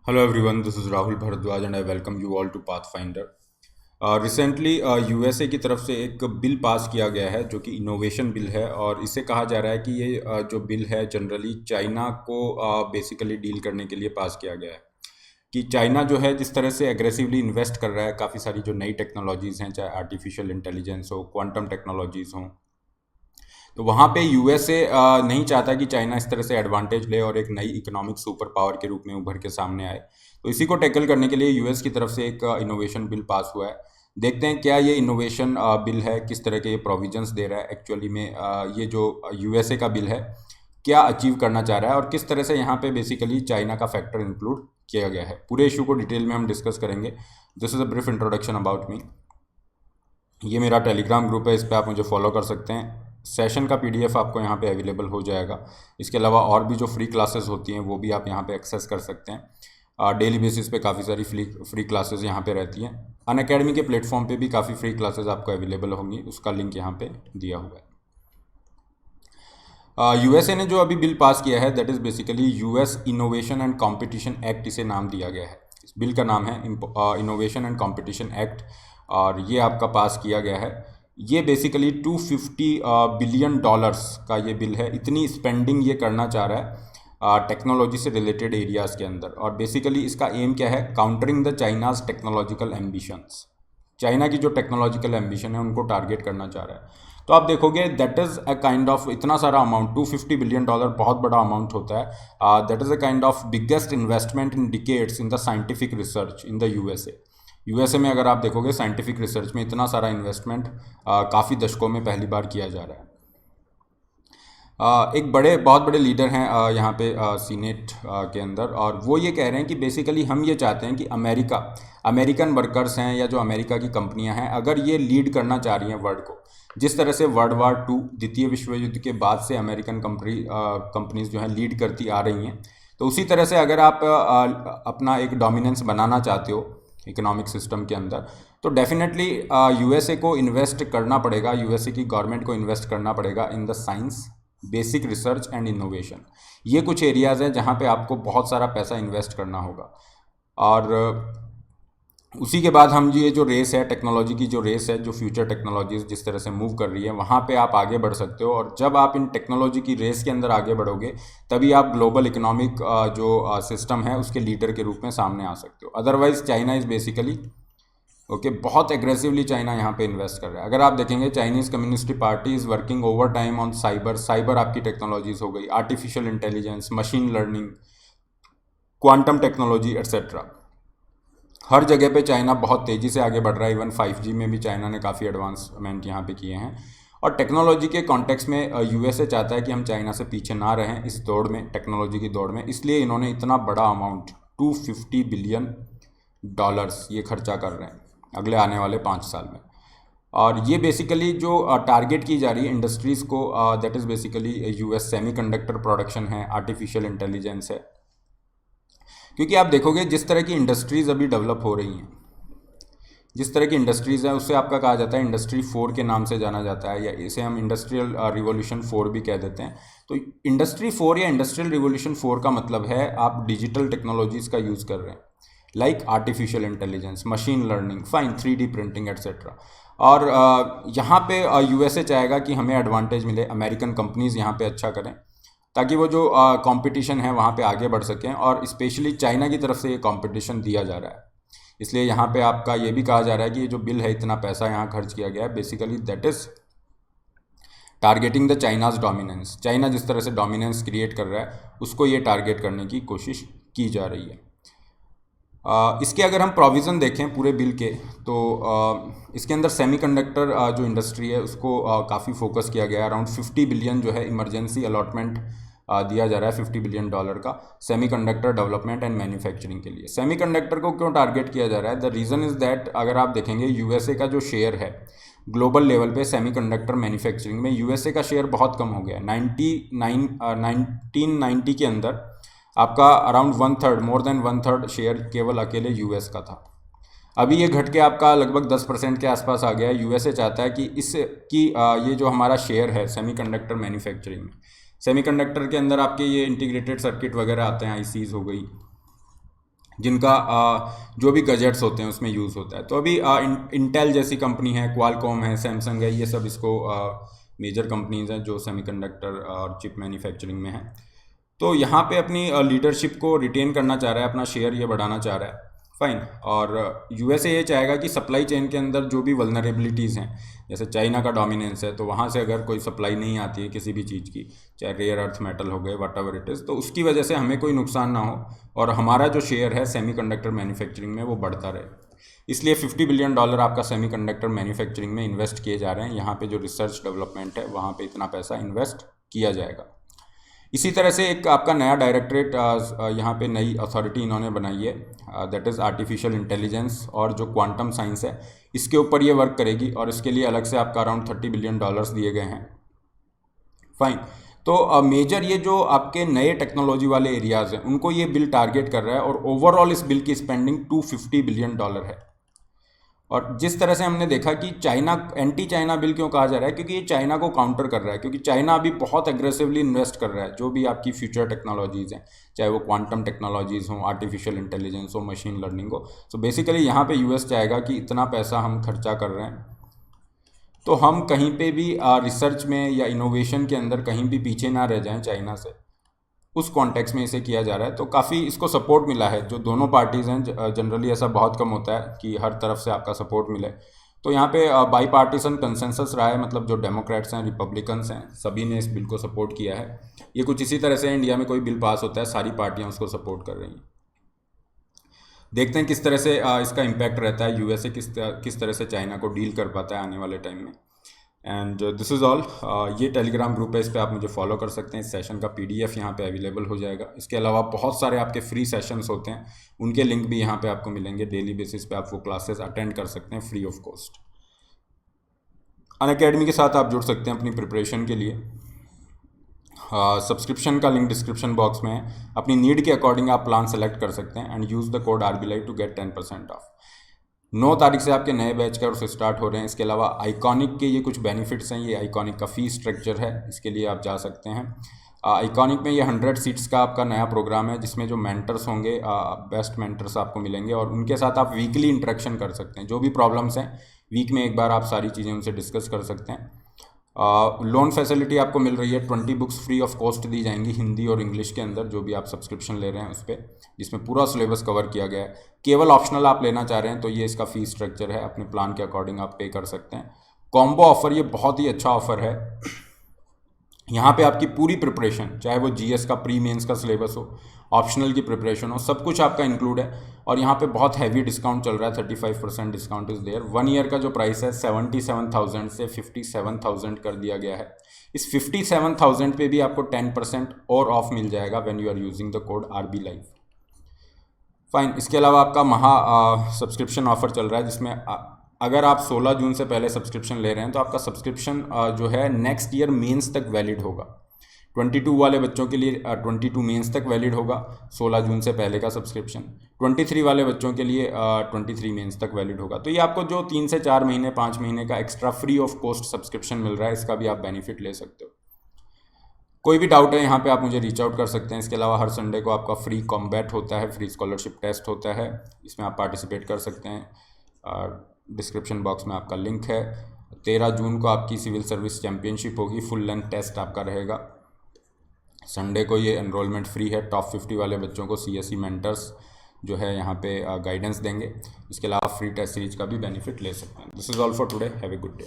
Hello everyone, this is Rahul Bharadwaj and I welcome you all to Pathfinder. Recently USA की तरफ से एक bill pass किया गया है जो कि इनोवेशन बिल है और इसे कहा जा रहा है कि ये जो बिल है जनरली चाइना को बेसिकली डील करने के लिए पास किया गया है कि चाइना जो है जिस तरह से एग्रेसिवली इन्वेस्ट कर रहा है काफ़ी सारी जो नई टेक्नोलॉजीज़ हैं, चाहे आर्टिफिशियल इंटेलिजेंस हो, क्वांटम टेक्नोलॉजीज़ हों, तो वहाँ पे यूएसए नहीं चाहता कि चाइना इस तरह से एडवांटेज ले और एक नई इकोनॉमिक सुपर पावर के रूप में उभर के सामने आए। तो इसी को टैकल करने के लिए यूएस की तरफ से एक इनोवेशन बिल पास हुआ है। देखते हैं क्या ये इनोवेशन बिल है, किस तरह के ये प्रोविजंस दे रहा है एक्चुअली में। ये जो यूएसए का बिल है क्या अचीव करना चाह रहा है और किस तरह से यहाँ पे बेसिकली चाइना का फैक्टर इंक्लूड किया गया है। पूरे इशू को डिटेल में हम डिस्कस करेंगे। This is a brief introduction about me. ये मेरा टेलीग्राम ग्रुप है, इस पर आप मुझे फॉलो कर सकते हैं। सेशन का पीडीएफ आपको यहाँ पे अवेलेबल हो जाएगा। इसके अलावा और भी जो फ्री क्लासेस होती हैं वो भी आप यहाँ पे एक्सेस कर सकते हैं। डेली बेसिस पे काफ़ी सारी फ्री क्लासेस यहाँ पे रहती हैं। अनअकैडमी के प्लेटफॉर्म पे भी काफ़ी फ्री क्लासेस आपको अवेलेबल होंगी, उसका लिंक यहाँ पे दिया हुआ है। यूएसए ने जो अभी बिल पास किया है that is basically US innovation and competition act, इसे नाम दिया गया है। इस बिल का नाम है इनोवेशन एंड कंपटीशन एक्ट और ये आपका पास किया गया है। ये बेसिकली 250 बिलियन डॉलर्स का ये बिल है। इतनी स्पेंडिंग ये करना चाह रहा है टेक्नोलॉजी से रिलेटेड एरियाज़ के अंदर और बेसिकली इसका एम क्या है, countering the China's technological ambitions. China की जो टेक्नोलॉजिकल एम्बिशन है उनको टारगेट करना चाह रहा है। तो आप देखोगे that is a kind of, इतना सारा अमाउंट 250 बिलियन डॉलर बहुत बड़ा अमाउंट होता है। That is a kind of biggest investment in decades in the scientific research in the USA. USA में अगर आप देखोगे साइंटिफिक रिसर्च में इतना सारा इन्वेस्टमेंट काफ़ी दशकों में पहली बार किया जा रहा है। एक बहुत बड़े लीडर हैं यहाँ पे सीनेट के अंदर और वो ये कह रहे हैं कि बेसिकली हम ये चाहते हैं कि अमेरिकन वर्कर्स हैं या जो अमेरिका की कंपनियां हैं, अगर ये लीड करना चाह रही हैं वर्ल्ड को, जिस तरह से वर्ल्ड वार टू द्वितीय विश्व युद्ध के बाद से अमेरिकन कंपनीज जो हैं लीड करती आ रही हैं, तो उसी तरह से अगर आप अपना एक डोमिनेंस बनाना चाहते हो इकोनॉमिक सिस्टम के अंदर, तो डेफिनेटली यूएसए को इन्वेस्ट करना पड़ेगा, यूएसए की गवर्नमेंट को इन्वेस्ट करना पड़ेगा in the science, basic research and innovation. ये कुछ एरियाज़ हैं जहाँ पे आपको बहुत सारा पैसा इन्वेस्ट करना होगा। और उसी के बाद हम ये जो रेस है, टेक्नोलॉजी की जो रेस है, जो फ्यूचर टेक्नोलॉजीज जिस तरह से मूव कर रही है वहाँ पे आप आगे बढ़ सकते हो। और जब आप इन टेक्नोलॉजी की रेस के अंदर आगे बढ़ोगे तभी आप ग्लोबल इकोनॉमिक जो सिस्टम है उसके लीडर के रूप में सामने आ सकते हो। अदरवाइज चाइना इज़ बेसिकली बहुत एग्रेसिवली चाइना यहाँ पे इन्वेस्ट कर रहा है। अगर आप देखेंगे Chinese communist party is working overtime on cyber आपकी टेक्नोलॉजीज हो गई, artificial intelligence, machine learning, quantum technology etcetera. हर जगह पे चाइना बहुत तेज़ी से आगे बढ़ रहा है। इवन 5G में भी चाइना ने काफ़ी एडवांसमेंट यहाँ पे किए हैं। और टेक्नोलॉजी के कॉन्टेक्स्ट में यूएसए चाहता है कि हम चाइना से पीछे ना रहें इस दौड़ में, टेक्नोलॉजी की दौड़ में। इसलिए इन्होंने इतना बड़ा अमाउंट 250 बिलियन डॉलर्स ये खर्चा कर रहे हैं अगले आने वाले 5 साल में। और ये बेसिकली जो टारगेट की जा रही है इंडस्ट्रीज़ को, that is basically US semiconductor production है, आर्टिफिशियल इंटेलिजेंस है। क्योंकि आप देखोगे जिस तरह की इंडस्ट्रीज़ अभी डेवलप हो रही हैं, जिस तरह की इंडस्ट्रीज़ हैं उससे आपका कहा जाता है इंडस्ट्री 4 के नाम से जाना जाता है, या इसे हम इंडस्ट्रियल रिवॉल्यूशन 4 भी कह देते हैं। तो इंडस्ट्री 4 या इंडस्ट्रियल रिवॉल्यूशन 4 का मतलब है आप डिजिटल टेक्नोलॉजीज़ का यूज़ कर रहे हैं, like artificial intelligence, machine learning, fine 3D printing etcetera. और यहाँ पे यूएसए चाहेगा कि हमें एडवांटेज मिले, अमेरिकन कंपनीज़ यहाँ पे अच्छा करें ताकि वो जो कंपटीशन है वहाँ पे आगे बढ़ सकें। और स्पेशली चाइना की तरफ से ये कंपटीशन दिया जा रहा है, इसलिए यहाँ पे आपका ये भी कहा जा रहा है कि ये जो बिल है, इतना पैसा यहाँ खर्च किया गया है, basically that is targeting the China's dominance. China जिस तरह से डोमिनेंस क्रिएट कर रहा है उसको ये टारगेट करने की कोशिश की जा रही है। इसके अगर हम प्रोविज़न देखें पूरे बिल के, तो इसके अंदर सेमीकंडक्टर जो इंडस्ट्री है उसको काफ़ी फोकस किया गया है। अराउंड 50 बिलियन जो है इमरजेंसी अलॉटमेंट दिया जा रहा है, 50 बिलियन डॉलर का सेमीकंडक्टर डेवलपमेंट एंड मैन्युफैक्चरिंग के लिए। सेमीकंडक्टर को क्यों टारगेट किया जा रहा है? द रीज़न इज़ दैट अगर आप देखेंगे यूएसए का जो शेयर है ग्लोबल लेवल पे सेमीकंडक्टर मैन्युफैक्चरिंग में, यूएसए का शेयर बहुत कम हो गया है। 1990 के अंदर आपका अराउंड 1/3, मोर देन 1/3 शेयर केवल अकेले यूएस का था। अभी ये घट के आपका लगभग 10% के आसपास आ गया है। यूएसए चाहता है कि ये जो हमारा शेयर है सेमीकंडक्टर मैन्युफैक्चरिंग में, सेमीकंडक्टर के अंदर आपके ये इंटीग्रेटेड सर्किट वगैरह आते हैं, आईसीज हो गई, जिनका जो भी गजेट्स होते हैं उसमें यूज़ होता है। तो अभी इंटेल जैसी कंपनी है, क्वालकॉम है, सैमसंग है, ये सब इसको मेजर कंपनीज हैं जो सेमीकंडक्टर और चिप मैन्युफैक्चरिंग में है। तो यहाँ पे अपनी लीडरशिप को रिटेन करना चाह रहा है, अपना शेयर ये बढ़ाना चाह रहा है। फाइन। और यूएसए ये चाहेगा कि सप्लाई चेन के अंदर जो भी वल्नरेबिलिटीज़ हैं, जैसे चाइना का डोमिनेंस है, तो वहाँ से अगर कोई सप्लाई नहीं आती है किसी भी चीज़ की, चाहे रेयर अर्थ मेटल हो गए, वट एवर इट इज़, तो उसकी वजह से हमें कोई नुकसान ना हो और हमारा जो शेयर है सेमीकंडक्टर मैन्युफैक्चरिंग में वो बढ़ता रहे। इसलिए $50 बिलियन आपका सेमीकंडक्टर मैन्युफैक्चरिंग में इन्वेस्ट किए जा रहे हैं। यहाँ पे जो रिसर्च डेवलपमेंट है वहाँ पे इतना पैसा इन्वेस्ट किया जाएगा। इसी तरह से एक आपका नया डायरेक्टरेट यहाँ पे नई अथॉरिटी इन्होंने बनाई है, दैट इज़ आर्टिफिशियल इंटेलिजेंस और जो क्वांटम साइंस है, इसके ऊपर ये वर्क करेगी और इसके लिए अलग से आपका अराउंड $30 बिलियन दिए गए हैं। फाइन। तो मेजर ये जो आपके नए टेक्नोलॉजी वाले एरियाज़ हैं उनको ये बिल टारगेट कर रहा है और ओवरऑल इस बिल की स्पेंडिंग $250 बिलियन है। और जिस तरह से हमने देखा कि चाइना, एंटी चाइना बिल क्यों कहा जा रहा है, क्योंकि ये चाइना को काउंटर कर रहा है, क्योंकि चाइना अभी बहुत एग्रेसिवली इन्वेस्ट कर रहा है जो भी आपकी फ्यूचर टेक्नोलॉजीज़ हैं, चाहे वो क्वांटम टेक्नोलॉजीज़ हों, आर्टिफिशियल इंटेलिजेंस हो, मशीन लर्निंग हो। सो बेसिकली यहाँ पे यूएस चाहेगा कि इतना पैसा हम खर्चा कर रहे हैं तो हम कहीं पे भी रिसर्च में या इनोवेशन के अंदर कहीं भी पीछे ना रह जाएं चाइना से, उस कॉन्टेक्स्ट में इसे किया जा रहा है। तो काफ़ी इसको सपोर्ट मिला है, जो दोनों पार्टीज़ हैं। जनरली ऐसा बहुत कम होता है कि हर तरफ से आपका सपोर्ट मिले। तो यहाँ पे बाई पार्टीसन कंसेंसस रहा है, मतलब जो डेमोक्रेट्स हैं, रिपब्लिकन्स हैं, सभी ने इस बिल को सपोर्ट किया है। ये कुछ इसी तरह से इंडिया में कोई बिल पास होता है, सारी पार्टियाँ उसको सपोर्ट कर रही हैं। देखते हैं किस तरह से इसका इम्पैक्ट रहता है, यूएसए किस तरह से चाइना को डील कर पाता है आने वाले टाइम में। And this is all. ये टेलीग्राम ग्रुप है, इस पर आप मुझे फॉलो कर सकते हैं। इस सेशन का PDF यहाँ पे अवेलेबल हो जाएगा। इसके अलावा बहुत सारे आपके फ्री सेशंस होते हैं, उनके लिंक भी यहाँ पे आपको मिलेंगे। डेली बेसिस पे आप वो क्लासेस अटेंड कर सकते हैं फ्री ऑफ कॉस्ट। अनअकैडमी के साथ आप जुड़ सकते हैं अपनी प्रिपरेशन के लिए। सब्सक्रिप्शन का लिंक डिस्क्रिप्शन बॉक्स में है। अपनी नीड के अकॉर्डिंग आप प्लान सेलेक्ट कर सकते हैं and use the code RBLIVE to get 10% off. 9 तारीख से आपके नए बैच का कोर्स स्टार्ट हो रहे हैं। इसके अलावा आइकॉनिक के ये कुछ बेनिफिट्स हैं। ये आइकॉनिक का फी स्ट्रक्चर है, इसके लिए आप जा सकते हैं। आइकॉनिक में ये 100 सीट्स का आपका नया प्रोग्राम है, जिसमें जो मेंटर्स होंगे, बेस्ट मेंटर्स आपको मिलेंगे और उनके साथ आप वीकली इंटरेक्शन कर सकते हैं। जो भी प्रॉब्लम्स हैं वीक में एक बार आप सारी चीज़ें उनसे डिस्कस कर सकते हैं। लोन फैसिलिटी आपको मिल रही है, 20 बुक्स फ्री ऑफ कॉस्ट दी जाएंगी हिंदी और इंग्लिश के अंदर, जो भी आप सब्सक्रिप्शन ले रहे हैं उस पर, जिसमें पूरा सिलेबस कवर किया गया है। केवल ऑप्शनल आप लेना चाह रहे हैं तो ये इसका फी स्ट्रक्चर है, अपने प्लान के अकॉर्डिंग आप पे कर सकते हैं। कॉम्बो ऑफर, ये बहुत ही अच्छा ऑफर है। यहाँ पे आपकी पूरी प्रिपरेशन, चाहे वो GS का प्री मेंस का सिलेबस हो, ऑप्शनल की प्रिपरेशन हो, सब कुछ आपका इंक्लूड है। और यहाँ पे बहुत हैवी डिस्काउंट चल रहा है, 35% डिस्काउंट इज़ देयर। 1 ईयर का जो प्राइस है 77,000 से 57,000 कर दिया गया है। इस 57,000 पे भी आपको 10% और ऑफ मिल जाएगा when you are using the code RBLIVE। Fine. इसके अलावा आपका महा सब्सक्रिप्शन ऑफर चल रहा है, जिसमें अगर आप 16 जून से पहले सब्सक्रिप्शन ले रहे हैं तो आपका सब्सक्रिप्शन जो है नेक्स्ट ईयर मेंस तक वैलिड होगा। 22 वाले बच्चों के लिए 22 मेंस तक वैलिड होगा 16 जून से पहले का सब्सक्रिप्शन। 23 वाले बच्चों के लिए 23 मेंस तक वैलिड होगा। तो ये आपको जो 3 से 4 महीने 5 महीने का extra free of cost subscription मिल रहा है, इसका भी आप बेनिफिट ले सकते हो। कोई भी डाउट है यहाँ पे आप मुझे रीच आउट कर सकते हैं। इसके अलावा हर संडे को आपका फ्री कॉम्बैट होता है, फ्री स्कॉलरशिप टेस्ट होता है, इसमें आप पार्टिसिपेट कर सकते हैं। डिस्क्रिप्शन बॉक्स में आपका लिंक है। 13 जून को आपकी सिविल सर्विस चैम्पियनशिप होगी, फुल लेंथ टेस्ट आपका रहेगा। संडे को ये एनरोलमेंट फ्री है। टॉप 50 वाले बच्चों को CSE मेंटर्स जो है यहाँ पे गाइडेंस देंगे। इसके अलावा फ्री टेस्ट सीरीज का भी बेनिफिट ले सकते हैं। This is all for today. Have a good day.